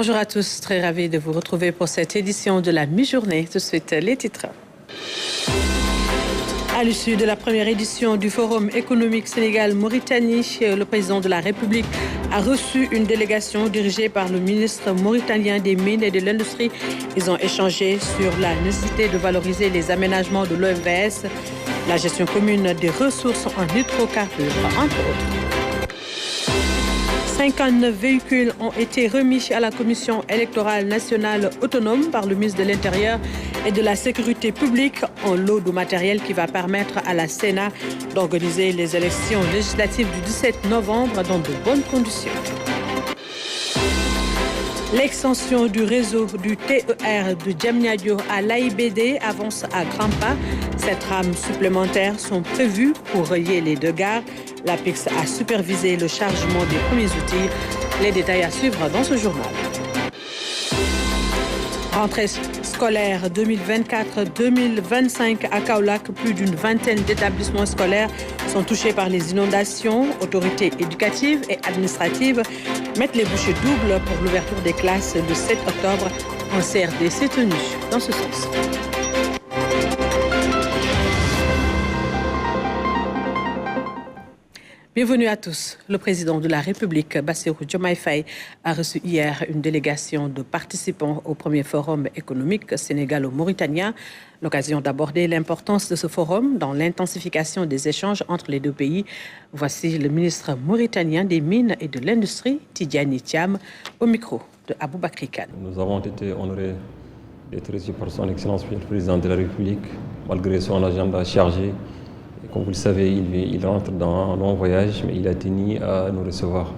Bonjour à tous, très ravi de vous retrouver pour cette édition de la mi-journée. Tout de suite, les titres. À l'issue de la première édition du Forum économique Sénégal-Mauritanie, le président de la République a reçu une délégation dirigée par le ministre mauritanien des Mines et de l'Industrie. Ils ont échangé sur la nécessité de valoriser les aménagements de l'OMVS, la gestion commune des ressources en hydrocarbures, entre autres. 59 véhicules ont été remis à la Commission électorale nationale autonome par le ministre de l'Intérieur et de la Sécurité publique en lot de matériel qui va permettre à la Sénat d'organiser les élections législatives du 17 novembre dans de bonnes conditions. L'extension du réseau du TER de Diamniadio à l'AIBD avance à grands pas. 7 rames supplémentaires sont prévues pour relier les deux gares. L'APIX a supervisé le chargement des premiers outils. Les détails à suivre dans ce journal. Rentrée scolaire 2024-2025 à Kaolack, plus d'une vingtaine d'établissements scolaires sont touchés par les inondations. Autorités éducatives et administratives mettent les bouchées doubles pour l'ouverture des classes le 7 octobre. En CRD s'est tenu dans ce sens. Bienvenue à tous. Le président de la République, Bassirou Diomaye Faye, a reçu hier une délégation de participants au premier forum économique sénégalo-mauritanien. L'occasion d'aborder l'importance de ce forum dans l'intensification des échanges entre les deux pays. Voici le ministre mauritanien des Mines et de l'Industrie, Tidjani Thiam, au micro de Aboubakry Kane. Nous avons été honorés d'être reçus par son Excellence le président de la République, malgré son agenda chargé. Comme vous le savez, il rentre dans un long voyage, mais il a tenu à nous recevoir.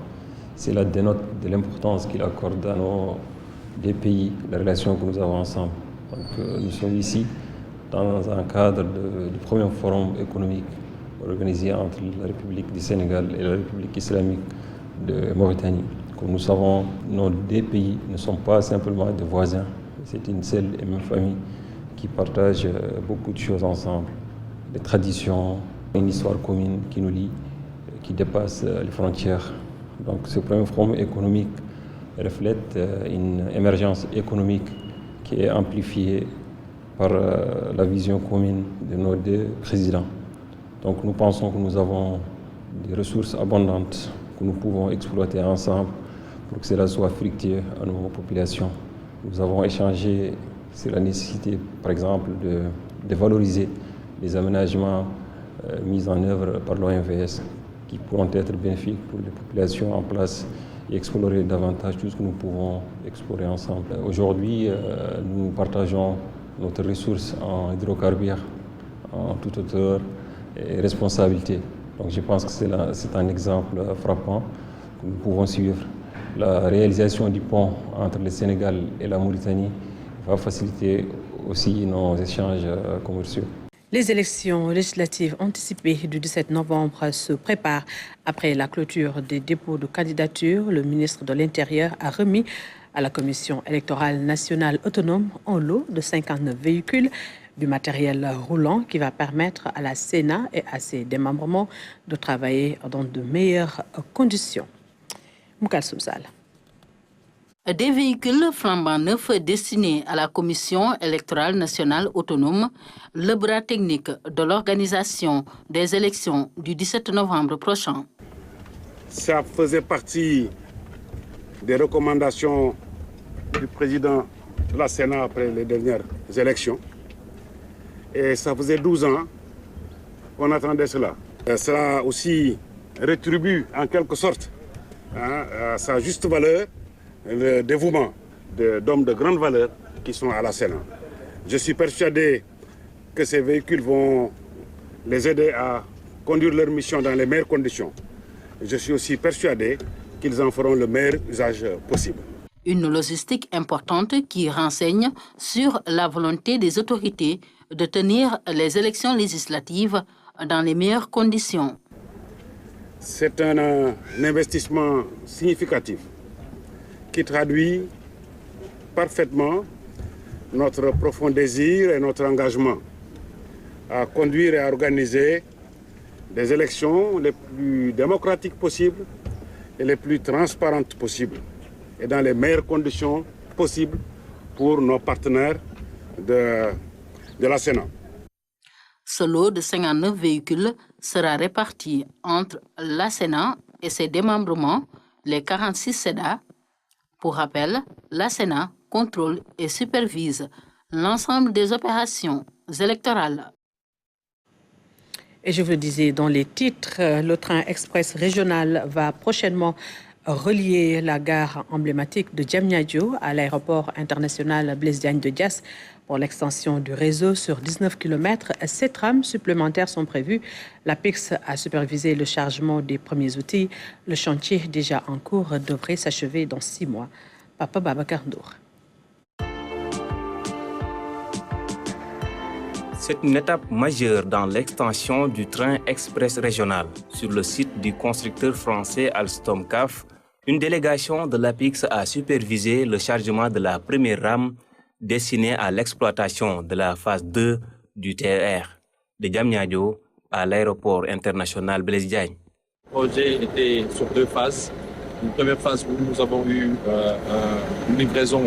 Cela dénote de l'importance qu'il accorde à nos deux pays, la relation que nous avons ensemble. Donc, nous sommes ici dans un cadre du premier forum économique organisé entre la République du Sénégal et la République islamique de Mauritanie. Comme nous savons, nos deux pays ne sont pas simplement des voisins, c'est une seule et même famille qui partage beaucoup de choses ensemble. Des traditions, une histoire commune qui nous lie, qui dépasse les frontières. Donc ce premier forum économique reflète une émergence économique qui est amplifiée par la vision commune de nos deux présidents. Donc nous pensons que nous avons des ressources abondantes que nous pouvons exploiter ensemble pour que cela soit fructueux à nos populations. Nous avons échangé sur la nécessité, par exemple, de valoriser les aménagements mis en œuvre par l'OMVS qui pourront être bénéfiques pour les populations en place et explorer davantage tout ce que nous pouvons explorer ensemble. Aujourd'hui, nous partageons notre ressource en hydrocarbures en toute hauteur et responsabilité. Donc je pense que c'est un exemple frappant que nous pouvons suivre. La réalisation du pont entre le Sénégal et la Mauritanie va faciliter aussi nos échanges commerciaux. Les élections législatives anticipées du 17 novembre se préparent. Après la clôture des dépôts de candidature, le ministre de l'Intérieur a remis à la Commission électorale nationale autonome un lot de 59 véhicules, du matériel roulant qui va permettre à la Sénat et à ses démembrements de travailler dans de meilleures conditions. Moukal Soumsal. Des véhicules flambant neufs destinés à la Commission électorale nationale autonome, le bras technique de l'organisation des élections du 17 novembre prochain. Ça faisait partie des recommandations du président de la Sénat après les dernières élections. Et ça faisait 12 ans qu'on attendait cela. Cela aussi rétribue en quelque sorte à sa juste valeur le dévouement d'hommes de grande valeur qui sont à la Sénat. Je suis persuadé que ces véhicules vont les aider à conduire leur mission dans les meilleures conditions. Je suis aussi persuadé qu'ils en feront le meilleur usage possible. Une logistique importante qui renseigne sur la volonté des autorités de tenir les élections législatives dans les meilleures conditions. C'est un investissement significatif qui traduit parfaitement notre profond désir et notre engagement à conduire et à organiser des élections les plus démocratiques possibles et les plus transparentes possibles. et dans les meilleures conditions possibles pour nos partenaires de la Sénat. Ce lot de 59 véhicules sera réparti entre la Sénat et ses démembrements, les 46 SEDA. Pour rappel, la Sénat contrôle et supervise l'ensemble des opérations électorales. Et je vous le disais dans les titres, le train express régional va prochainement relier la gare emblématique de Diamniadio à l'aéroport international Blaise Diagne de Diass pour l'extension du réseau sur 19 km. 7 rames supplémentaires sont prévues. L'APIX a supervisé le chargement des premiers outils. Le chantier déjà en cours devrait s'achever dans 6 mois. Papa Babacar Ndour. C'est une étape majeure dans l'extension du train express régional. Sur le site du constructeur français Alstom CAF, une délégation de l'APIX a supervisé le chargement de la première rame destinée à l'exploitation de la phase 2 du TER de Diamniadio à l'aéroport international Blaise Diagne. Le projet était sur 2 phases. Une première phase où nous avons eu une livraison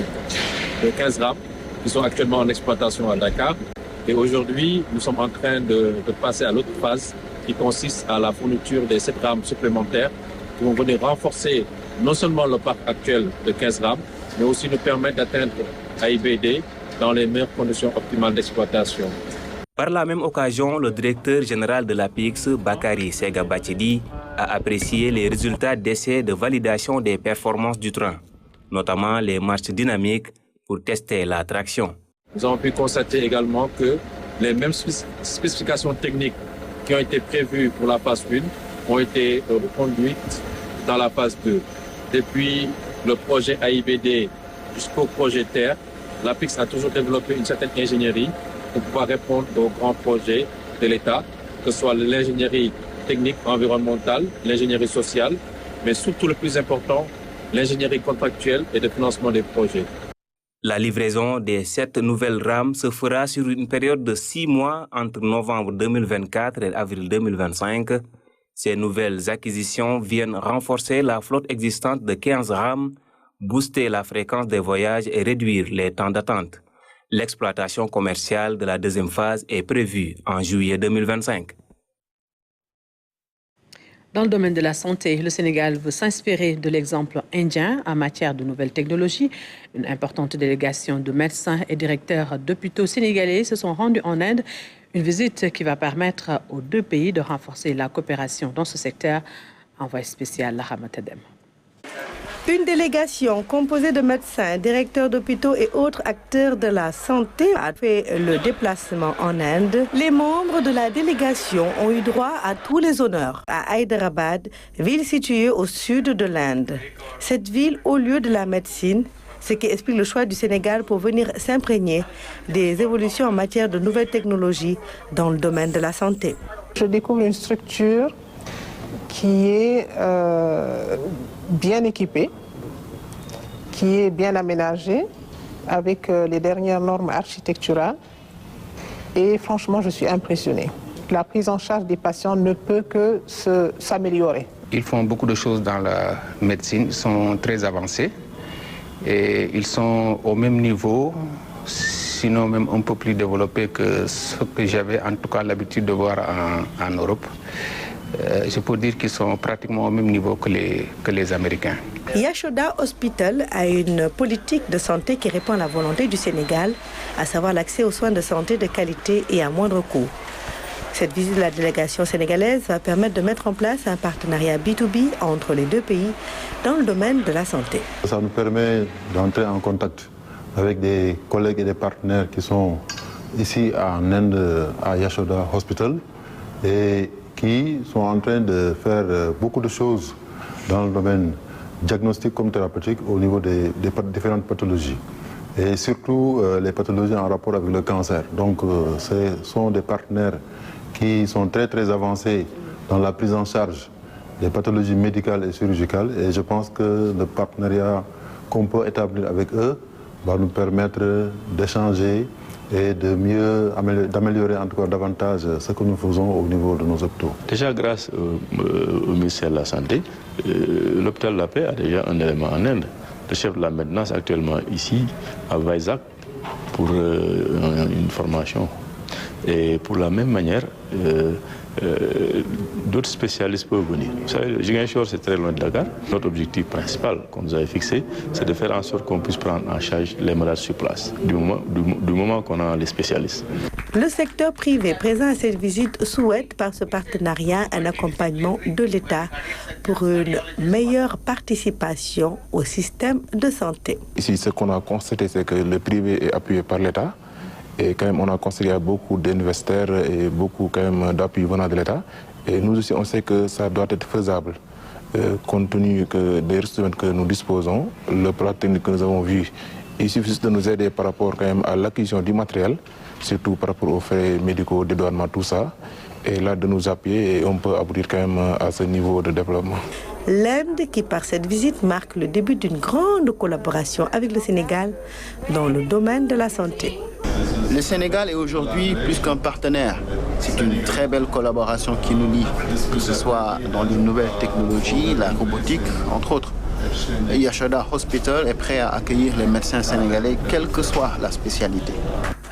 de 15 rames qui sont actuellement en exploitation à Dakar. Et aujourd'hui, nous sommes en train de passer à l'autre phase qui consiste à la fourniture des 7 rames supplémentaires qui vont venir renforcer non seulement le parc actuel de 15 rames, mais aussi nous permettre d'atteindre AIBD dans les meilleures conditions optimales d'exploitation. Par la même occasion, le directeur général de l'APIX, Bakary Sega Bachedi, a apprécié les résultats d'essais de validation des performances du train, notamment les marches dynamiques pour tester la traction. Nous avons pu constater également que les mêmes spécifications techniques qui ont été prévues pour la phase 1 ont été reconduites dans la phase 2. Depuis le projet AIBD jusqu'au projet TER, l'APIX a toujours développé une certaine ingénierie pour pouvoir répondre aux grands projets de l'État, que ce soit l'ingénierie technique, environnementale, l'ingénierie sociale, mais surtout le plus important, l'ingénierie contractuelle et de financement des projets. La livraison des 7 nouvelles rames se fera sur une période de 6 mois entre novembre 2024 et avril 2025. Ces nouvelles acquisitions viennent renforcer la flotte existante de 15 rames, booster la fréquence des voyages et réduire les temps d'attente. L'exploitation commerciale de la deuxième phase est prévue en juillet 2025. Dans le domaine de la santé, le Sénégal veut s'inspirer de l'exemple indien en matière de nouvelles technologies. Une importante délégation de médecins et directeurs d'hôpitaux sénégalais se sont rendus en Inde. Une visite qui va permettre aux 2 pays de renforcer la coopération dans ce secteur. Envoyé spécial Lahama Tadem. Une délégation composée de médecins, directeurs d'hôpitaux et autres acteurs de la santé a fait le déplacement en Inde. Les membres de la délégation ont eu droit à tous les honneurs à Hyderabad, ville située au sud de l'Inde. Cette ville, au lieu de la médecine, ce qui explique le choix du Sénégal pour venir s'imprégner des évolutions en matière de nouvelles technologies dans le domaine de la santé. Je découvre une structure qui est bien équipée, qui est bien aménagée, avec les dernières normes architecturales. Et franchement, je suis impressionnée. La prise en charge des patients ne peut que s'améliorer. Ils font beaucoup de choses dans la médecine, ils sont très avancés et ils sont au même niveau, sinon même un peu plus développés que ce que j'avais en tout cas l'habitude de voir en Europe. Je peux dire qu'ils sont pratiquement au même niveau que les Américains. Yashoda Hospital a une politique de santé qui répond à la volonté du Sénégal, à savoir l'accès aux soins de santé de qualité et à moindre coût. Cette visite de la délégation sénégalaise va permettre de mettre en place un partenariat B2B entre les 2 pays dans le domaine de la santé. Ça nous permet d'entrer en contact avec des collègues et des partenaires qui sont ici en Inde à Yashoda Hospital et qui sont en train de faire beaucoup de choses dans le domaine diagnostic comme thérapeutique au niveau des différentes pathologies. Et surtout les pathologies en rapport avec le cancer. Donc ce sont des partenaires qui sont très très avancés dans la prise en charge des pathologies médicales et chirurgicales. Et je pense que le partenariat qu'on peut établir avec eux va nous permettre d'échanger et d'améliorer en tout cas davantage ce que nous faisons au niveau de nos hôpitaux. Déjà grâce au ministère de la Santé, l'hôpital de la Paix a déjà un élément en Inde. le chef de la maintenance actuellement ici à Waisak pour une formation. Et pour la même manière, d'autres spécialistes peuvent venir. Vous savez, Ziguinchor, c'est très loin de Dakar. Notre objectif principal qu'on nous avait fixé, c'est de faire en sorte qu'on puisse prendre en charge les malades sur place, du moment qu'on a les spécialistes. Le secteur privé présent à cette visite souhaite par ce partenariat un accompagnement de l'État pour une meilleure participation au système de santé. Ici, ce qu'on a constaté, c'est que le privé est appuyé par l'État. Et quand même, on a constaté beaucoup d'investisseurs et beaucoup d'appui venant de l'État. Et nous aussi, on sait que ça doit être faisable. Compte tenu des ressources que nous disposons, le plan technique que nous avons vu, il suffit juste de nous aider par rapport quand même à l'acquisition du matériel, surtout par rapport aux frais médicaux, dédouanement, tout ça. Et là, de nous appuyer et on peut aboutir quand même à ce niveau de développement. L'Inde, qui par cette visite marque le début d'une grande collaboration avec le Sénégal dans le domaine de la santé. Le Sénégal est aujourd'hui plus qu'un partenaire. C'est une très belle collaboration qui nous lie, que ce soit dans les nouvelles technologies, la robotique, entre autres. Yashoda Hospital est prêt à accueillir les médecins sénégalais, quelle que soit la spécialité.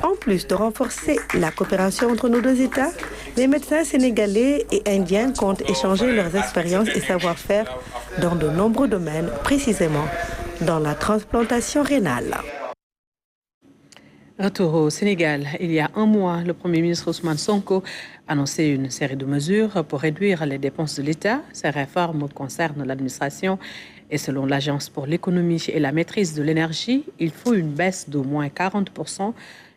En plus de renforcer la coopération entre nos deux États, les médecins sénégalais et indiens comptent échanger leurs expériences et savoir-faire dans de nombreux domaines, précisément dans la transplantation rénale. Retour au Sénégal. Il y a un mois, le Premier ministre Ousmane Sonko annonçait une série de mesures pour réduire les dépenses de l'État. Ces réformes concernent l'administration et selon l'Agence pour l'économie et la maîtrise de l'énergie, il faut une baisse d'au moins 40%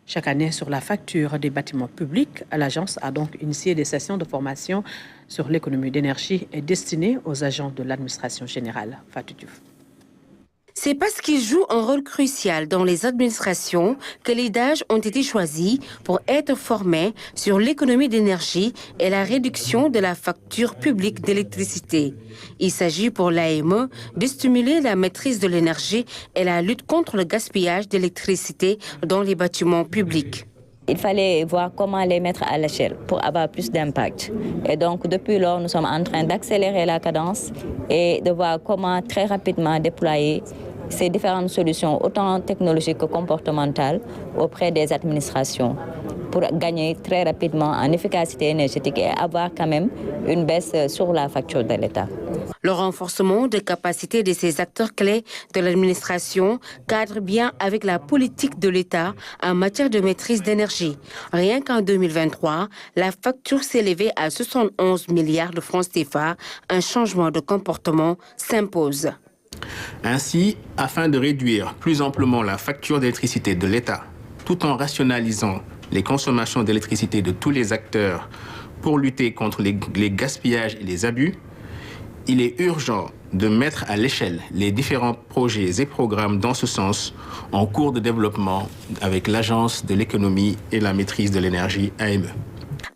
chaque année sur la facture des bâtiments publics. L'Agence a donc initié des sessions de formation sur l'économie d'énergie et destinées aux agents de l'administration générale. Fatou Diouf. C'est parce qu'ils jouent un rôle crucial dans les administrations que les DAGE ont été choisis pour être formés sur l'économie d'énergie et la réduction de la facture publique d'électricité. Il s'agit pour l'AME de stimuler la maîtrise de l'énergie et la lutte contre le gaspillage d'électricité dans les bâtiments publics. Il fallait voir comment les mettre à l'échelle pour avoir plus d'impact. Et donc, depuis lors, nous sommes en train d'accélérer la cadence et de voir comment très rapidement déployer ces différentes solutions, autant technologiques que comportementales, auprès des administrations pour gagner très rapidement en efficacité énergétique et avoir quand même une baisse sur la facture de l'État. Le renforcement des capacités de ces acteurs clés de l'administration cadre bien avec la politique de l'État en matière de maîtrise d'énergie. Rien qu'en 2023, la facture s'élevait à 71 milliards de francs CFA. Un changement de comportement s'impose. Ainsi, afin de réduire plus amplement la facture d'électricité de l'État, tout en rationalisant les consommations d'électricité de tous les acteurs pour lutter contre les gaspillages et les abus, il est urgent de mettre à l'échelle les différents projets et programmes dans ce sens en cours de développement avec l'Agence de l'économie et la maîtrise de l'énergie AME.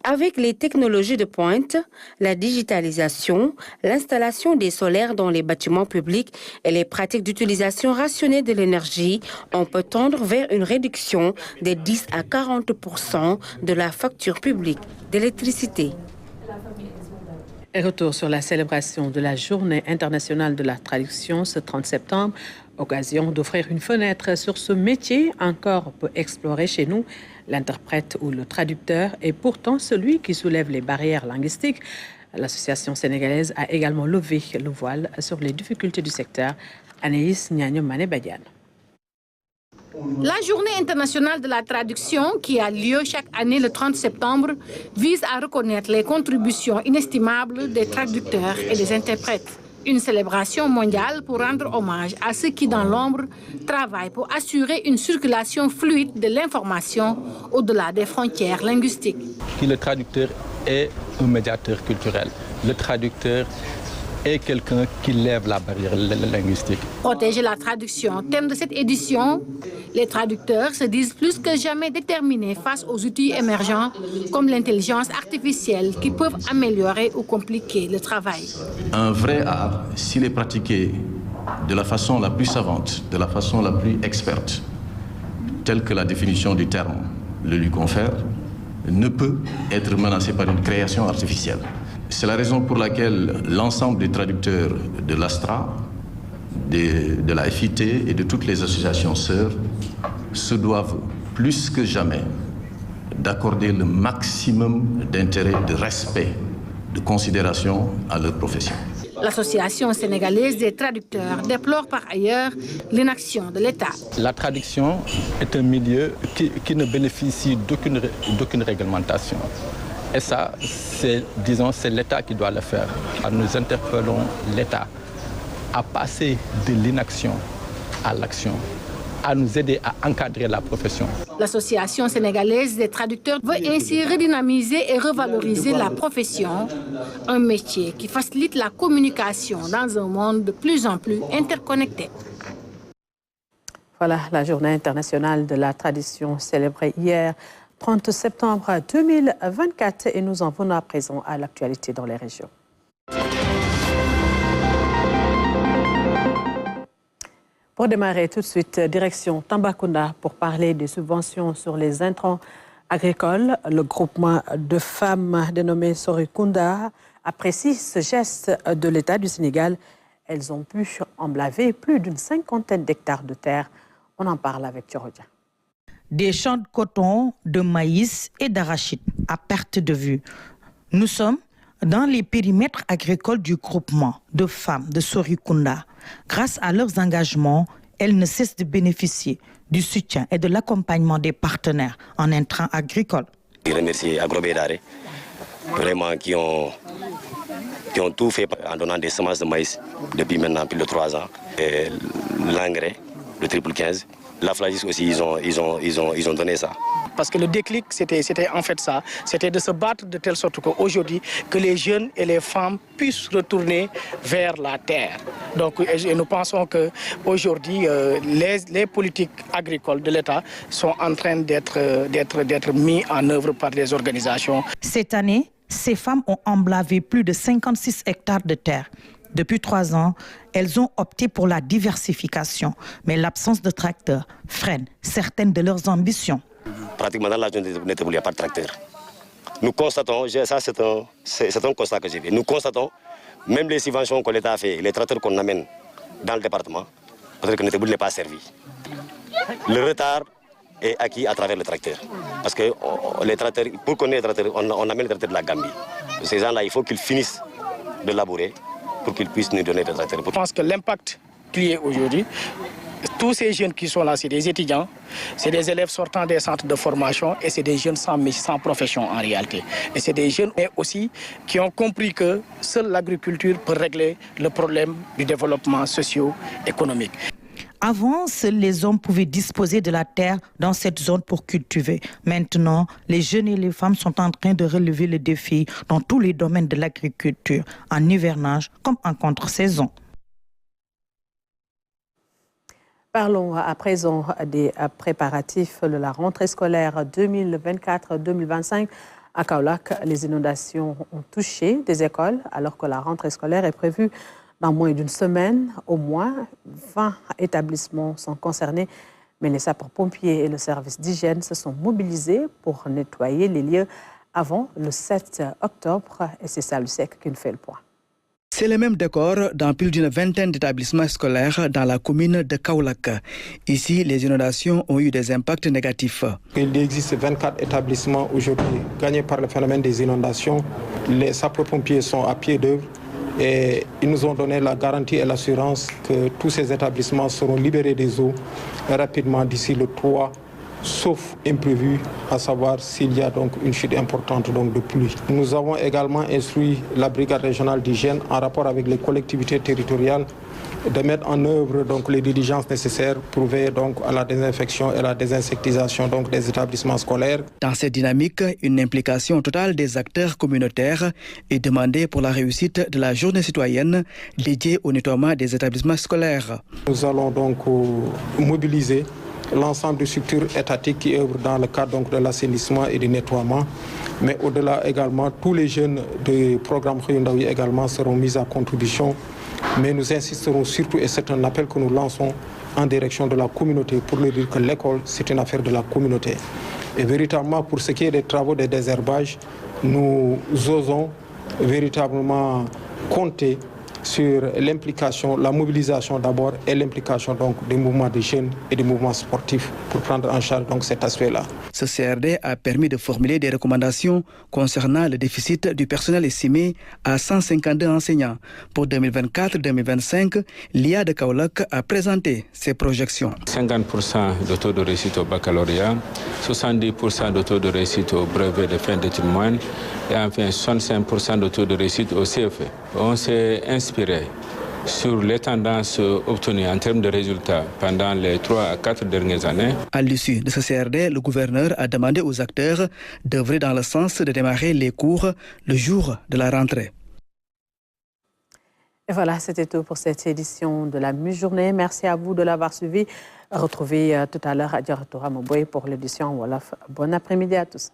Avec les technologies de pointe, la digitalisation, l'installation des solaires dans les bâtiments publics et les pratiques d'utilisation rationnée de l'énergie, on peut tendre vers une réduction de 10 à 40% de la facture publique d'électricité. Et retour sur la célébration de la Journée internationale de la traduction ce 30 septembre. Occasion d'offrir une fenêtre sur ce métier encore peu exploré chez nous. L'interprète ou le traducteur est pourtant celui qui soulève les barrières linguistiques. L'association sénégalaise a également levé le voile sur les difficultés du secteur. Anaïs Niagno-Mané-Badiane. La Journée internationale de la traduction, qui a lieu chaque année le 30 septembre, vise à reconnaître les contributions inestimables des traducteurs et des interprètes. Une célébration mondiale pour rendre hommage à ceux qui, dans l'ombre, travaillent pour assurer une circulation fluide de l'information au-delà des frontières linguistiques. Le traducteur est un médiateur culturel. Le traducteur est quelqu'un qui lève la barrière linguistique. Protéger la traduction, thème de cette édition, les traducteurs se disent plus que jamais déterminés face aux outils émergents comme l'intelligence artificielle qui peuvent améliorer ou compliquer le travail. Un vrai art, s'il est pratiqué de la façon la plus savante, de la façon la plus experte, telle que la définition du terme le lui confère, ne peut être menacé par une création artificielle. C'est la raison pour laquelle l'ensemble des traducteurs de l'ASTRA, de la FIT et de toutes les associations sœurs se doivent plus que jamais d'accorder le maximum d'intérêt, de respect, de considération à leur profession. L'Association sénégalaise des traducteurs déplore par ailleurs l'inaction de l'État. La traduction est un milieu qui ne bénéficie d'aucune réglementation. Et ça, c'est l'État qui doit le faire. Nous interpellons l'État à passer de l'inaction à l'action, à nous aider à encadrer la profession. L'Association sénégalaise des traducteurs veut ainsi redynamiser et revaloriser la profession, un métier qui facilite la communication dans un monde de plus en plus interconnecté. Voilà la journée internationale de la tradition célébrée hier, 30 septembre 2024, et nous en venons à présent à l'actualité dans les régions. Pour démarrer tout de suite, direction Tambacounda pour parler des subventions sur les intrants agricoles. Le groupement de femmes dénommé Sorikunda apprécie ce geste de l'État du Sénégal. Elles ont pu emblaver plus d'une 50aine d'hectares de terre. On en parle avec Thiorodia. Des champs de coton, de maïs et d'arachide à perte de vue. Nous sommes dans les périmètres agricoles du groupement de femmes de Sorikunda. Grâce à leurs engagements, elles ne cessent de bénéficier du soutien et de l'accompagnement des partenaires en intrants agricoles. Je remercie Agrobédare, vraiment qui ont tout fait en donnant des semences de maïs depuis maintenant plus de 3 ans. L'engrais, le triple 15. La Flagis aussi, ils ont donné ça. Parce que le déclic, c'était en fait ça. C'était de se battre de telle sorte qu'aujourd'hui, que les jeunes et les femmes puissent retourner vers la terre. Donc, et nous pensons qu'aujourd'hui, les politiques agricoles de l'État sont en train d'être mises en œuvre par les organisations. Cette année, ces femmes ont emblavé plus de 56 hectares de terre. Depuis 3 ans, elles ont opté pour la diversification, mais l'absence de tracteurs freine certaines de leurs ambitions. Pratiquement dans la zone de Neteboul, il n'y a pas de tracteur. Nous constatons, ça c'est un constat que j'ai fait, nous constatons, même les subventions que l'État a fait, les tracteurs qu'on amène dans le département, peut-être que Neteboul n'est pas servi. Le retard est acquis à travers le tracteur. Parce que les tracteurs, pour qu'on ait les tracteurs, on amène les tracteurs de la Gambie. Ces gens-là, il faut qu'ils finissent de labourer pour qu'ils puissent nous donner des tracteurs. Je pense que l'impact qu'il y a aujourd'hui, tous ces jeunes qui sont là, c'est des étudiants, c'est des élèves sortant des centres de formation et c'est des jeunes sans profession en réalité. Et c'est des jeunes aussi qui ont compris que seule l'agriculture peut régler le problème du développement socio-économique. Avant, seuls les hommes pouvaient disposer de la terre dans cette zone pour cultiver. Maintenant, les jeunes et les femmes sont en train de relever le défi dans tous les domaines de l'agriculture, en hivernage comme en contre-saison. Parlons à présent des préparatifs de la rentrée scolaire 2024-2025. À Kaolack, les inondations ont touché des écoles alors que la rentrée scolaire est prévue dans moins d'une semaine. Au moins 20 établissements sont concernés, mais les sapeurs-pompiers et le service d'hygiène se sont mobilisés pour nettoyer les lieux avant le 7 octobre. Et c'est Salusek qui nous fait le point. C'est le même décor dans plus d'une vingtaine d'établissements scolaires dans la commune de Kaolack. Ici, les inondations ont eu des impacts négatifs. Il existe 24 établissements aujourd'hui gagnés par le phénomène des inondations. Les sapeurs-pompiers sont à pied d'œuvre et ils nous ont donné la garantie et l'assurance que tous ces établissements seront libérés des eaux rapidement d'ici le 3, sauf imprévu, à savoir s'il y a donc une chute importante de pluie. Nous avons également instruit la brigade régionale d'hygiène en rapport avec les collectivités territoriales de mettre en œuvre les diligences nécessaires pour veiller à la désinfection et la désinsectisation des établissements scolaires. Dans cette dynamique, une implication totale des acteurs communautaires est demandée pour la réussite de la journée citoyenne dédiée au nettoiement des établissements scolaires. Nous allons mobiliser l'ensemble des structures étatiques qui œuvrent dans le cadre de l'assainissement et du nettoiement. Mais au-delà également, tous les jeunes du programme Khoyundawi également seront mis à contribution. Mais nous insisterons surtout, et c'est un appel que nous lançons en direction de la communauté pour leur dire que l'école, c'est une affaire de la communauté. Et véritablement, pour ce qui est des travaux de désherbage, nous osons véritablement compter sur l'implication, la mobilisation d'abord et l'implication donc des mouvements de jeunes et des mouvements sportifs pour prendre en charge donc cet aspect-là. Ce CRD a permis de formuler des recommandations concernant le déficit du personnel estimé à 152 enseignants. Pour 2024-2025, l'IA de Kaolack a présenté ses projections. 50% de taux de réussite au baccalauréat, 70% de taux de réussite au brevet de fin d'études moyennes et enfin 65% de taux de réussite au CFE. On s'est inspiré sur les tendances obtenues en termes de résultats pendant les 3 à 4 dernières années. À l'issue de ce CRD, le gouverneur a demandé aux acteurs d'œuvrer dans le sens de démarrer les cours le jour de la rentrée. Et voilà, c'était tout pour cette édition de la mi-journée. Merci à vous de l'avoir suivi. Retrouvez tout à l'heure Adjaratou Ramoboy pour l'édition Wolof. Bon après-midi à tous.